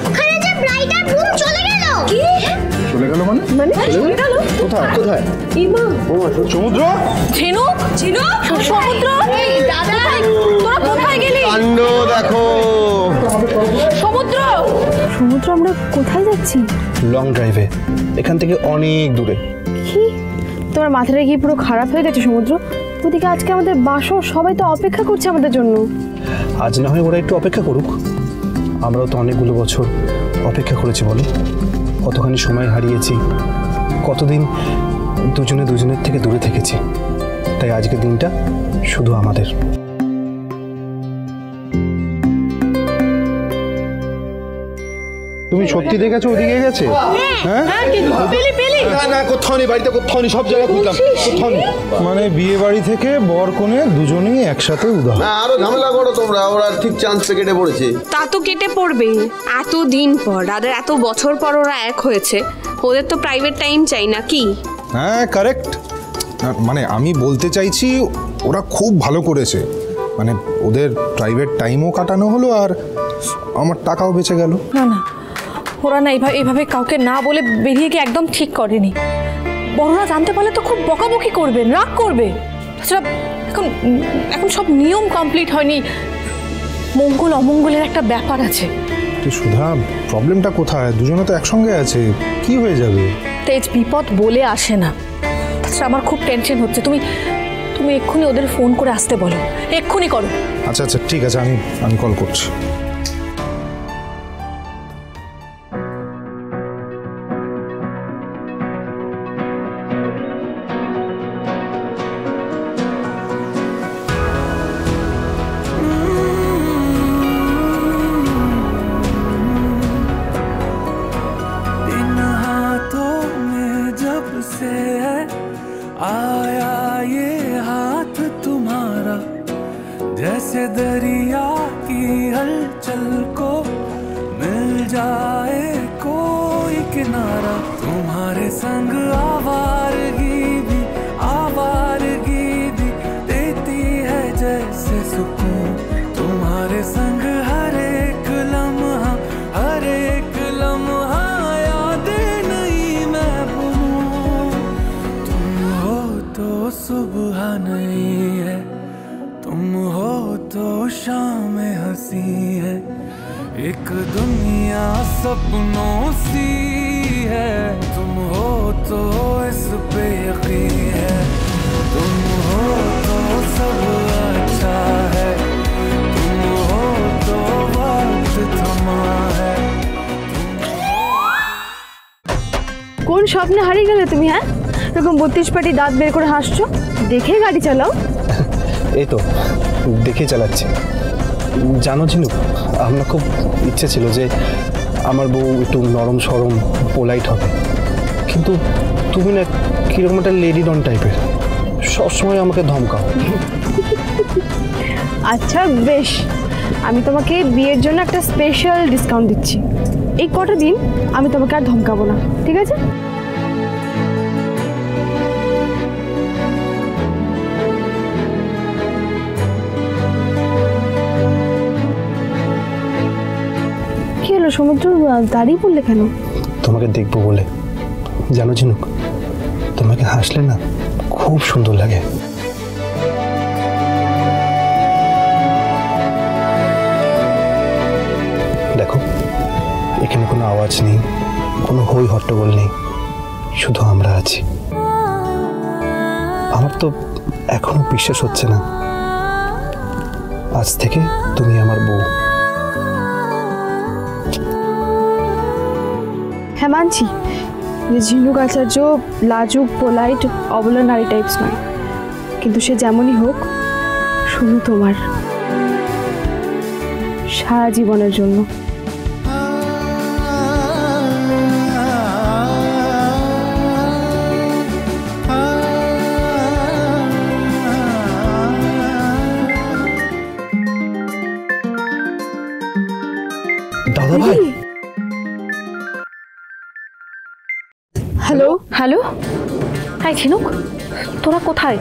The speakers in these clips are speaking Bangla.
ওখানে যে ব্রাইড আর গ্রুম চলে গেল। কি চলে গেল? মানে চলে গেল কোথায়? কোথায়? ইমা সমুদ্র? ঝিনুক ঝিনুক সমুদ্র। এই দাদা তোরা কোথায় গেলি? কাণ্ড দেখো। সমুদ্র সমুদ্র আমরা কোথায় যাচ্ছি? লং ড্রাইভে, এখান থেকে অনেক দূরে। কি তোমার মাথাটা কি পুরো খারাপ হয়ে গেছে সমুদ্র? ওদিকে আজকে আমাদের বাসর সবাই তো অপেক্ষা করছে আমাদের জন্য। আজ না হয় ওরা একটু অপেক্ষা করুক, আমরাও তো অনেকগুলো বছর অপেক্ষা করেছি বলো। কতখানি সময় হারিয়েছি, কতদিন দুজনে দুজনের থেকে দূরে থেকেছি। তাই আজকের দিনটা শুধু আমাদের। তুমি সত্যি দেখেছো ওদিকে গেছে? হ্যাঁ না কোথাও নেই, বাড়িতে কোথাও নেই, সব জায়গায় খুঁজলাম, কোথাও নেই। মানে বিয়ে বাড়ি থেকে বর কনে দুজনেই একসাথে উদাহ। না আরো ঝামেলা করো তোমরা, ওরা ঠিক চান্সে কেটে পড়েছে। তা তো কেটে পড়বে, এত দিন পর আর এত বছর পর ওরা এক হয়েছে, ওদের তো প্রাইভেট টাইম চাই না কি? হ্যাঁ কারেক্ট। মানে আমি বলতে চাইছি ওরা খুব ভালো করেছে, মানে ওদের প্রাইভেট টাইমও কাটানো হলো আর আমার টাকাও বেঁচে গেল। না না, ওরা না এইভাবে কাউকে না বলে বেরিয়ে গিয়ে একদম ঠিক করেনি। বড়রা জানতে পারলে তো খুব বকাবকি করবে, রাগ করবে। তাছাড়া এখন সব নিয়ম কমপ্লিট হয়নি, মঙ্গল অমঙ্গলের একটা ব্যাপার আছে। সুধা, প্রবলেমটা কোথায়? দুজনে তো একসঙ্গে আছে, কি হয়ে যাবে? তেজ বিপদ বলে আসে না। তাছাড়া আমার খুব টেনশন হচ্ছে। তুমি এক্ষুনি ওদের ফোন করে আসতে বলো, এক্ষুনি করো। আচ্ছা আচ্ছা ঠিক আছে, আমি কল করছি। आया ये हाथ तुम्हारा, जैसे दरिया की हलचल को मिल जाए कोई किनारा। तुम्हारे संग आवारगी भी देती है जैसे सुकून। तुम्हारे संग हर एक लम्हा यादें नहीं मैं भूलूं। तुम हो तो सुबह नहीं है, तुम हो तो शाम हंसी है। एक दुनिया सपनों सी है, तुम हो तो इस पे यकीन है। तुम हो तो सब अच्छा है, तुम हो तो वक्त थमा है। কোন স্বপ্নে হারিয়ে গেলে তুমি? হ্যাঁ এরকম 32 পাটি দাঁত বের করে হাসছো, দেখে গাড়ি চালাও। এই তো দেখে চালাচ্ছি। জানো ঝিনুক, আমার খুব ইচ্ছে ছিল যে আমার বউ একটু নরম সরম পোলাইট হবে, কিন্তু তুমি না কীরকম একটা লেডি ডন টাইপের, সবসময় আমাকে ধমকাও। আচ্ছা বেশ, আমি তোমাকে বিয়ের জন্য একটা স্পেশাল ডিসকাউন্ট দিচ্ছি। এই কটা দিন আমি তোমাকে আর ধমকাবো না, ঠিক আছে? কি হলো সমুদ্র, দাঁড়িয়ে পড়লে কেন? তোমাকে দেখবো বলে। জানো ঝিনুক, তোমাকে হাসলে না খুব সুন্দর লাগে। দেখো এখানে কোনো আওয়াজ নেই, কোনো হই হট্টগোল নেই, শুধু আমরা আছি। আমার তো এখনো বিশ্বাস হচ্ছে না আজ থেকে তুমি আমার বউ। হ্যাঁ মানছি যে ঝিনুক আচার্য লাজুক পোলাইট অবলা নারী টাইপস নয়, কিন্তু সে যেমনই হোক শুধু তোমার, সারা জীবনের জন্য। দাদা ভাই, হ্যালো হ্যালো, হাই ঝিনুক, তোরা কোথায়?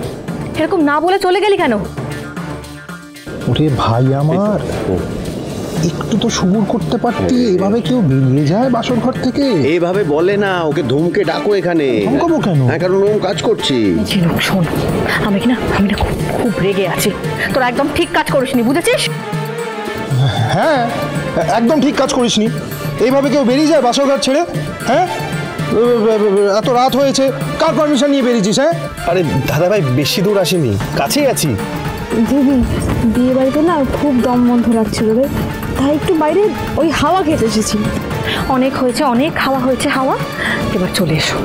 এরকম না বলে চলে গেলি কেন? ওরে ভাই আমার, একটু তো সুবুর করতে পারতি। এভাবে কেউ বেরিয়ে যায় বাসর ঘর থেকে? এইভাবে বলে না, ওকে ধমকে ডাকো এখানে। ধমকাবো কেন? হ্যাঁ, কারণ ও কাজ করছি। ঝিনুক শোন, আমি না খুব খুব রেগে আছি। তোরা একদম ঠিক কাজ করিসনি, বুঝেছিস? হ্যাঁ, একদম ঠিক কাজ করিসনি। এইভাবে কেউ বেরিয়ে যায় বাসর ঘর ছেড়ে? হ্যাঁ, এত রাত হয়েছে, কার পারমিশন নিয়ে বেরিয়েছিস? হ্যাঁ, আরে দাদা ভাই, বেশি দূর আসেনি, কাছেই আছি। দিদি, বিয়ে বাড়িতে না খুব দম বন্ধ লাগছিল রে, তাই একটু বাইরে ওই হাওয়া খেতে এসেছি। অনেক হয়েছে, অনেক খাওয়া হয়েছে হাওয়া, এবার চলে এসো।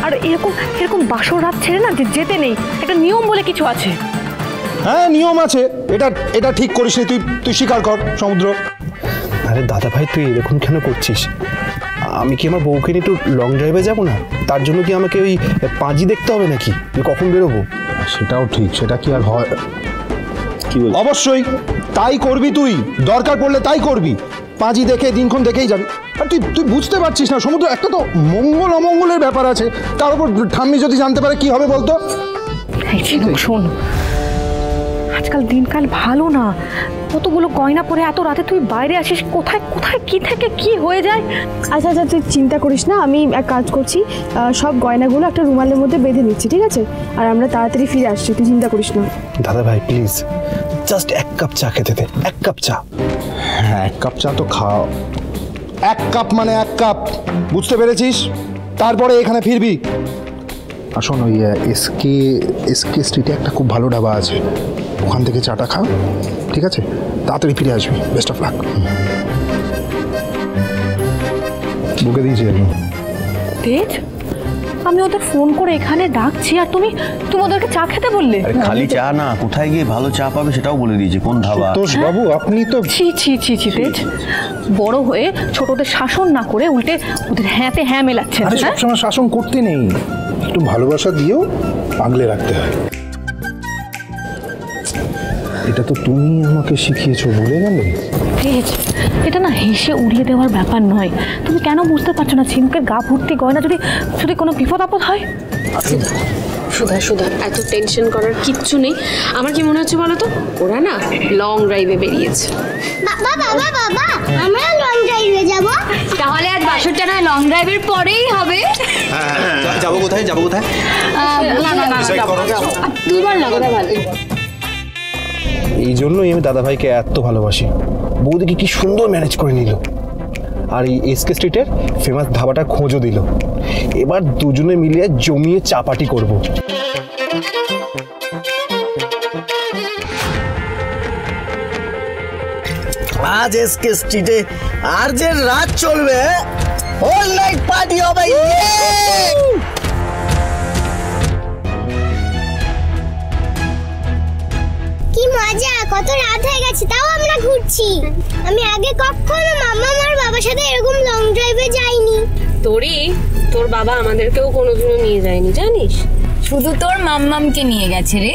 আর এরকম এরকম বাসর রাত ছেড়ে না যেতে নেই, একটা নিয়ম বলে কিছু আছে। হ্যাঁ, নিয়ম আছে। এটা ঠিক করিসনি তুই। তুই স্বীকার কর সমুদ্র। আরে দাদা ভাই, তুই এরকম কেন করছিস? আমি কি আমার বউকে নিয়ে একটু লং ড্রাইভে যাবো না? তার জন্য কি আমাকে ওই পাঁজি দেখতে হবে নাকি? তুই কখন বেরোবো? সেটাও ঠিক, সেটা কি আর হয়? কি বল? অবশ্যই তাই করবি তুই, দরকার পড়লে তাই করবি। পাঁজি দেখে দিনক্ষণ দেখেই যাবি। আর তুই বুঝতে পারছিস না সমুদ্র, একটা তো মঙ্গল অমঙ্গলের ব্যাপার আছে। তার উপর ঠাম্মি যদি জানতে পারে কি হবে বলতো? শোন, আজকাল দিনকাল ভালো না, কতগুলো গয়না পরে এত রাতে তুই বাইরে আসিস, কোথায় কোথায় কি থেকে কি হয়ে যায়। আচ্ছা আচ্ছা, তুই চিন্তা করিস না, আমি এক কাজ করছি, সব গয়নাগুলো একটা রুমালের মধ্যে বেঁধে নিচ্ছি, ঠিক আছে? আর আমরা তাড়াতাড়ি ফিরে আসছি, তুই চিন্তা করিস না। দাদা ভাই প্লিজ, জাস্ট এক কাপ চা খেতে দে, এক কাপ চা। হ্যাঁ, এক কাপ চা তো খাও। এক কাপ মানে এক কাপ, বুঝতে পেরেছিস? তারপরে এখানে ফিরবি। আর শোন, ওই এসকে স্ট্রিটে একটা খুব ভালো ধাবা আছে, ওখান থেকে চাটা খাও, ঠিক আছে? তাড়াতাড়ি ফিরে আসবি। Best of luck. বুকে দিয়েছি আমি। তেজ, আমি ওদের ফোন করে এখানে ডাকছি আর তুমি ওদেরকে চা খেতে বললে? আরে খালি চা না, কোথায় গিয়ে ভালো চা পাবে সেটাও বলে দিয়েছি, কোন ধাবা। তোষ বাবু, আপনি তো ছি ছি ছি ছি তেজ, বড় হয়ে ছোটদের শাসন না করে উল্টে ওদের হ্যাঁতে হ্যাঁ মেলাচ্ছেন। আরে সবসময় শাসন করতে নেই, একটু ভালোবাসা দিয়েও আগলে রাখতে হয়। এটা তো তুমি আমাকে শিখিয়েছো, ভুলে গেলে? তেজ, এটা না হেসে উড়িয়ে দেওয়ার ব্যাপার নয়। তুমি কেন বুঝতে পারছো না ঝিনুকের গা ভর্তি গয়না যদি কোনো বিপদ আপদ হয়? সুধা, এত টেনশন করার কিচ্ছু নেই। আমার কি মনে হচ্ছে বলো তো, ওরা না লং ড্রাইভে বেরিয়েছে। বাবা আমরা লং ড্রাইভে যাব। তাহলে আজ বাসরটা না লং ড্রাইভের পরেই হবে। যাবো কোথায়? না দুবার না, কথা ভালো। এই জন্যই আমি দাদা ভাইকে এত ভালোবাসি। বৌদিকে কি সুন্দর ম্যানেজ করে নিল, আর এই এসকে স্ট্রিটের ফেমাস ধাবাটা খোঁজও দিল। এবার দুজনে মিলিয়ে জমিয়ে চাপাটি করব। আজ এসকে স্ট্রিটে আর যে রাত চলবে, অল নাইট পার্টি হবে। কি মজা, কত রাত হয়ে গেছে তাও আমরা ঘুরছি। আমি আগে কখনো মাম্মা আর বাবার সাথে এরকম লং ড্রাইভে যাইনি। তোর বাবা আমাদেরকেও কোনোদিনও নিয়ে যায়নি, জানিস? শুধু তোর মাম্মামকে নিয়ে গেছে রে।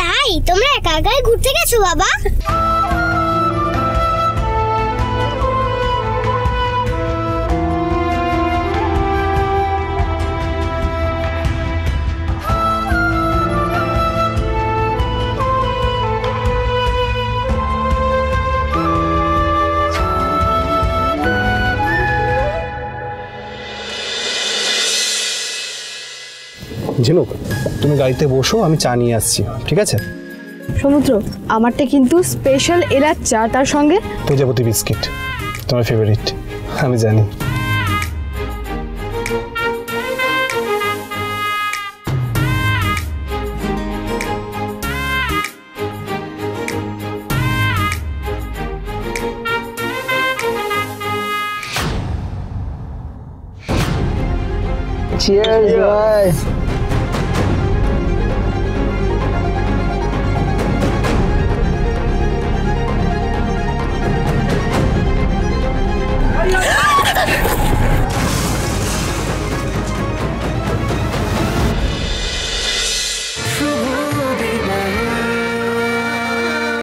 তাই তোমরা একা একাই ঘুরতে গেছো বাবা? ঝিনুক, তুমি গাড়িতে বসো, আমি চা নিয়ে আসছি, ঠিক আছে? সমুদ্র, আমারটা কিন্তু স্পেশাল এলাচ চা, তার সঙ্গে তেজাপতি বিস্কিট, তোমার ফেভারিট, আমি জানি। Cheers, bye.